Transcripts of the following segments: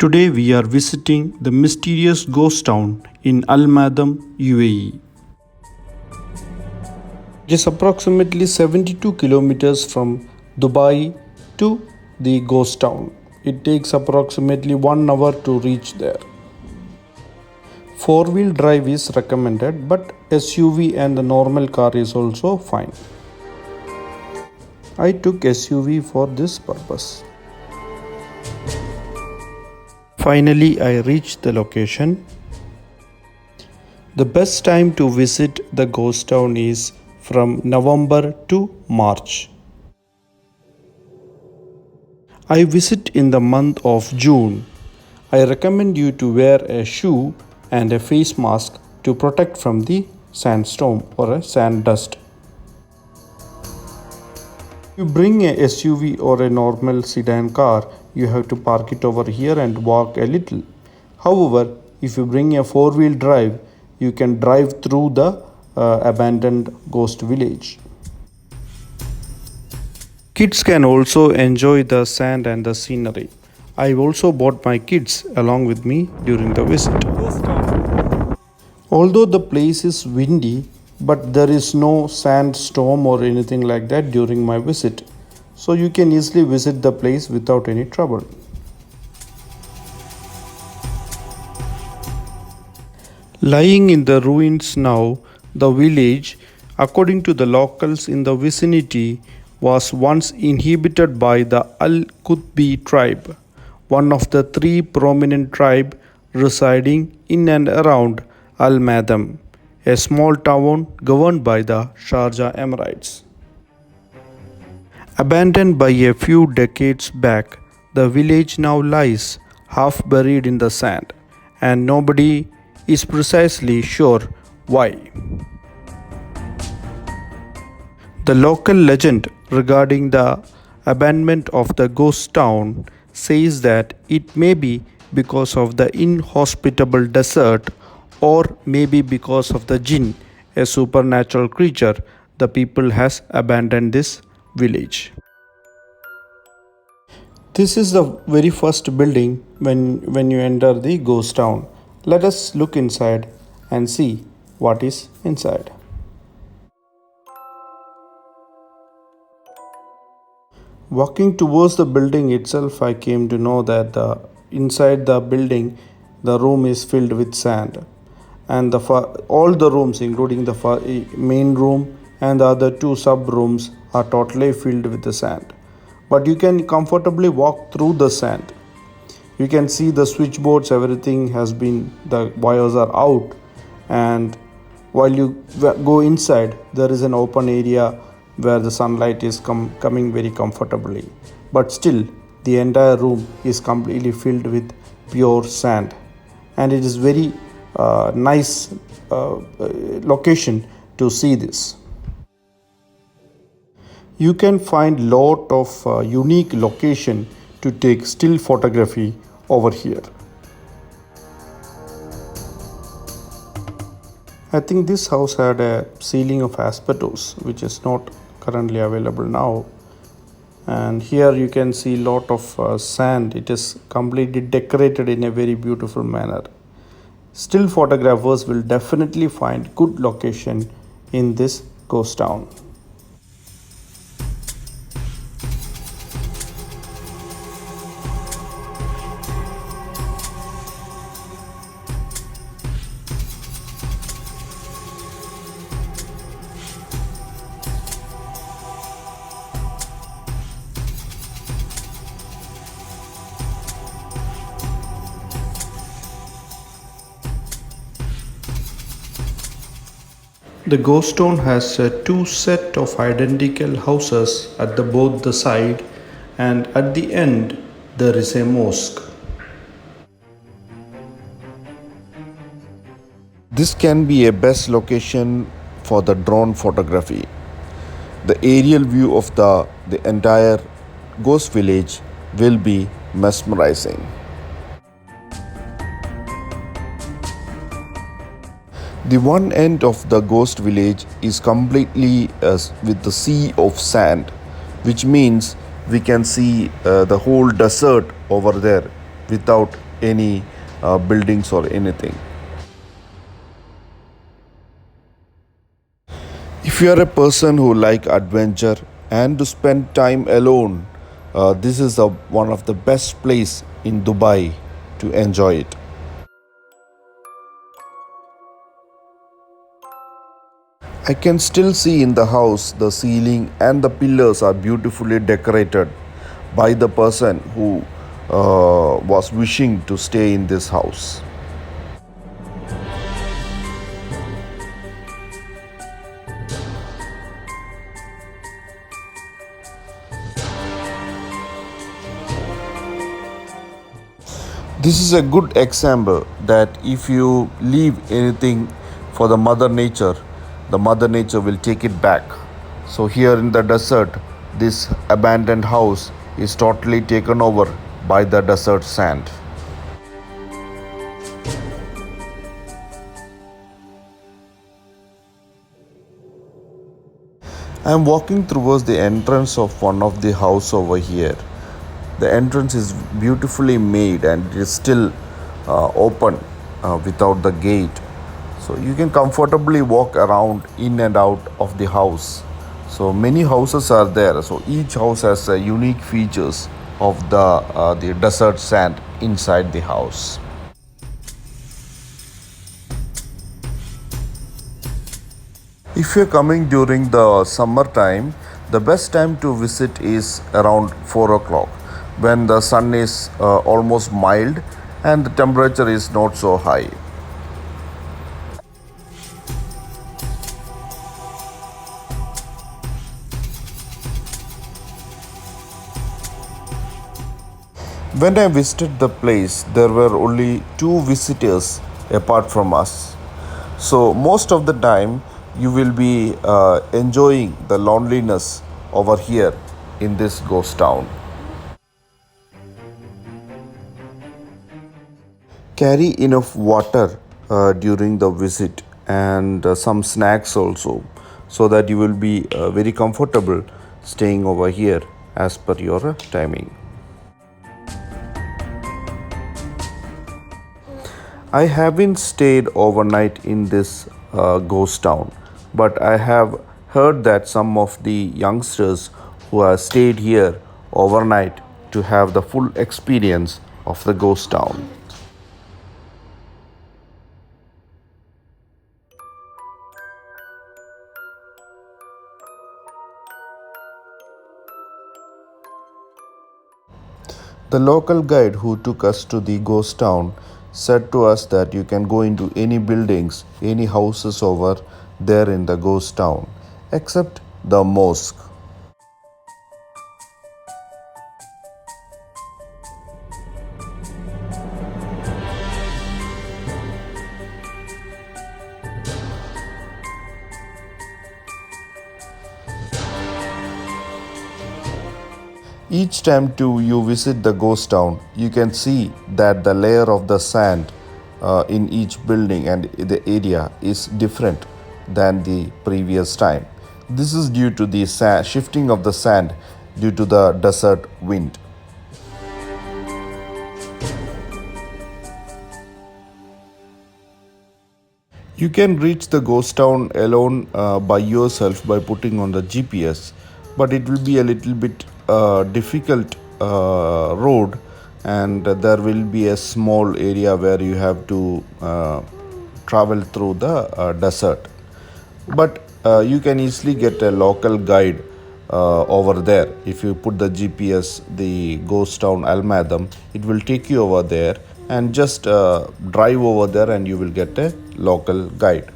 Today we are visiting the mysterious ghost town in Madam UAE. It is approximately 72 kilometers from Dubai to the ghost town. It takes approximately 1 hour to reach there. Four-wheel drive is recommended, but SUV and the normal car is also fine. I took SUV for this purpose. Finally, I reached the location. The best time to visit the ghost town is from November to March. I visit in the month of June. I recommend you to wear a shoe and a face mask to protect from the sandstorm or a sand dust. If you bring a SUV or a normal sedan car, you have to park it over here and walk a little. However, if you bring a four-wheel drive, you can drive through the abandoned ghost village. Kids can also enjoy the sand and the scenery. I also brought my kids along with me during the visit. Although the place is windy, but there is no sandstorm or anything like that during my visit, so you can easily visit the place without any trouble. Lying in the ruins now, the village, according to the locals in the vicinity, was once inhabited by the Al-Qutbi tribe, one of the three prominent tribes residing in and around Al-Madam, a small town governed by the Sharjah Emirates. Abandoned by a few decades back, the village now lies half buried in the sand, and nobody is precisely sure why. The local legend regarding the abandonment of the ghost town says that it may be because of the inhospitable desert, or maybe because of the jinn, a supernatural creature. The people has abandoned this village. This is the very first building when you enter the ghost town. Let us look inside and see what is inside. Walking towards the building itself, I came to know that inside the building, the room is filled with sand, and all the rooms, including the main room and the other two sub rooms, are totally filled with the sand. But you can comfortably walk through the sand. You can see the switchboards, everything has been, the wires are out, and while you go inside, there is an open area where the sunlight is coming very comfortably. But still, the entire room is completely filled with pure sand, and it is very nice location to see this. You can find lot of unique location to take still photography over here. I think this house had a ceiling of asbestos, which is not currently available now. And here you can see lot of sand. It is completely decorated in a very beautiful manner. Still photographers will definitely find good location in this ghost town. The ghost town has two set of identical houses at both the side, and at the end there is a mosque. This can be a best location for the drone photography. The aerial view of the entire ghost village will be mesmerizing. The one end of the ghost village is completely with the sea of sand, which means we can see the whole desert over there without any buildings or anything. If you are a person who like adventure and to spend time alone, this is one of the best place in Dubai to enjoy it. I can still see in the house the ceiling and the pillars are beautifully decorated by the person who was wishing to stay in this house. This is a good example that if you leave anything for the mother nature will take it back. So here in the desert, this abandoned house is totally taken over by the desert sand. I am walking towards the entrance of one of the house over here. The entrance is beautifully made and it is still open without the gate. So you can comfortably walk around in and out of the house. So many houses are there. So each house has unique features of the desert sand inside the house. If you're coming during the summer time, the best time to visit is around 4 o'clock when the sun is almost mild and the temperature is not so high. When I visited the place, there were only two visitors apart from us. So, most of the time, you will be enjoying the loneliness over here in this ghost town. Carry enough water during the visit and some snacks also, so that you will be very comfortable staying over here as per your timing. I haven't stayed overnight in this ghost town, but I have heard that some of the youngsters who have stayed here overnight to have the full experience of the ghost town. The local guide who took us to the ghost town said to us that you can go into any buildings, any houses over there in the ghost town, except the mosque. Each time you visit the ghost town, you can see that the layer of the sand in each building and the area is different than the previous time. This is due to the shifting of the sand due to the desert wind. You can reach the ghost town alone by yourself by putting on the GPS, but it will be a little bit difficult road, and there will be a small area where you have to travel through the desert. But you can easily get a local guide over there. If you put the GPS, the ghost town Al Madam, it will take you over there and just drive over there and you will get a local guide.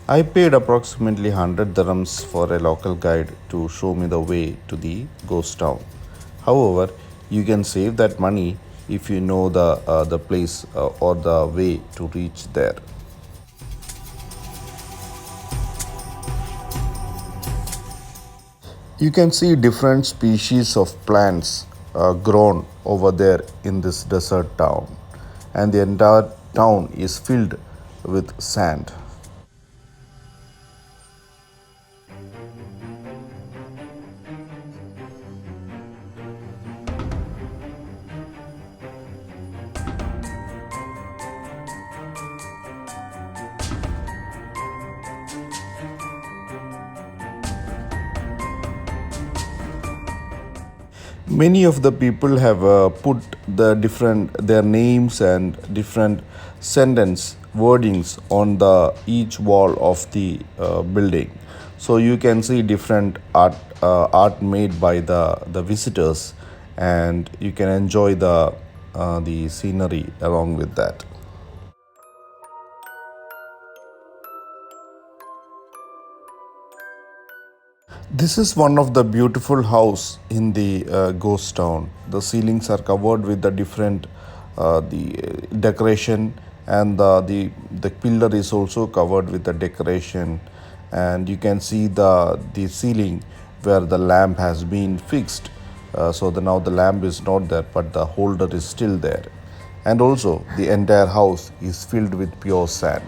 I paid approximately 100 dirhams for a local guide to show me the way to the ghost town. However, you can save that money if you know the place or the way to reach there. You can see different species of plants grown over there in this desert town, and the entire town is filled with sand. Many of the people have put the different their names and different sentence wordings on the each wall of the building, so you can see different art made by the visitors, and you can enjoy the scenery along with that. This is one of the beautiful house in the ghost town. The ceilings are covered with the different the decoration, and the pillar is also covered with the decoration, and you can see the ceiling where the lamp has been fixed. Now the lamp is not there, but the holder is still there, and also the entire house is filled with pure sand.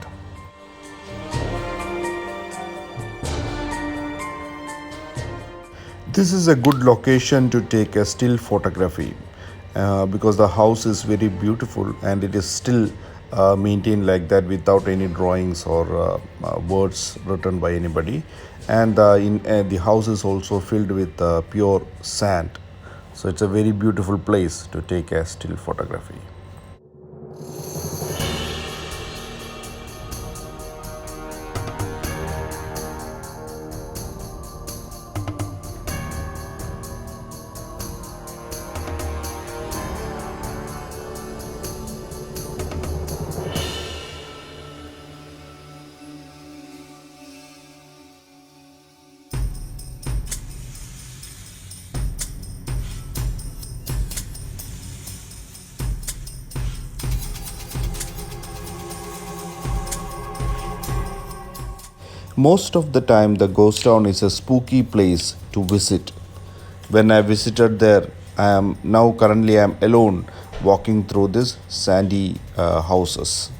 This is a good location to take a still photography because the house is very beautiful and it is still maintained like that without any drawings or words written by anybody. And the house is also filled with pure sand. So it's a very beautiful place to take a still photography. Most of the time, the ghost town is a spooky place to visit. When I visited there, I am alone walking through these sandy houses.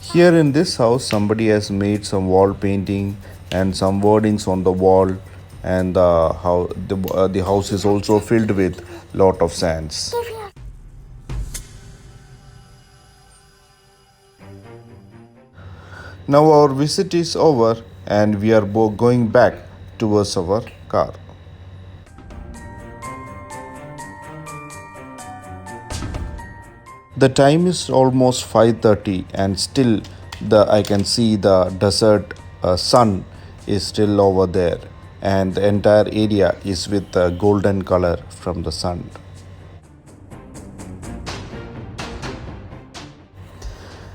Here in this house, somebody has made some wall painting and some wordings on the wall, and the house is also filled with lot of sands. Now our visit is over, and we are going back towards our car. The time is almost 5:30, and still I can see the desert sun is still over there, and the entire area is with golden color from the sun.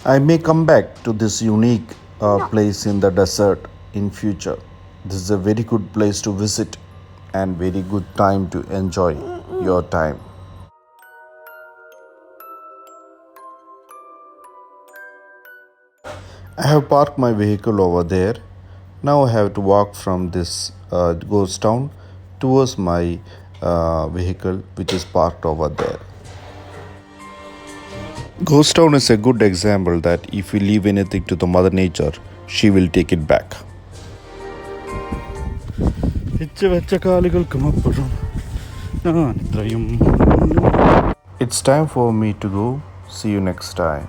I may come back to this unique place in the desert in future. This is a very good place to visit and very good time to enjoy your time. I have parked my vehicle over there. Now I have to walk from this ghost town towards my vehicle, which is parked over there. Ghost town is a good example that if we leave anything to the mother nature, she will take it back. It's time for me to go. See you next time.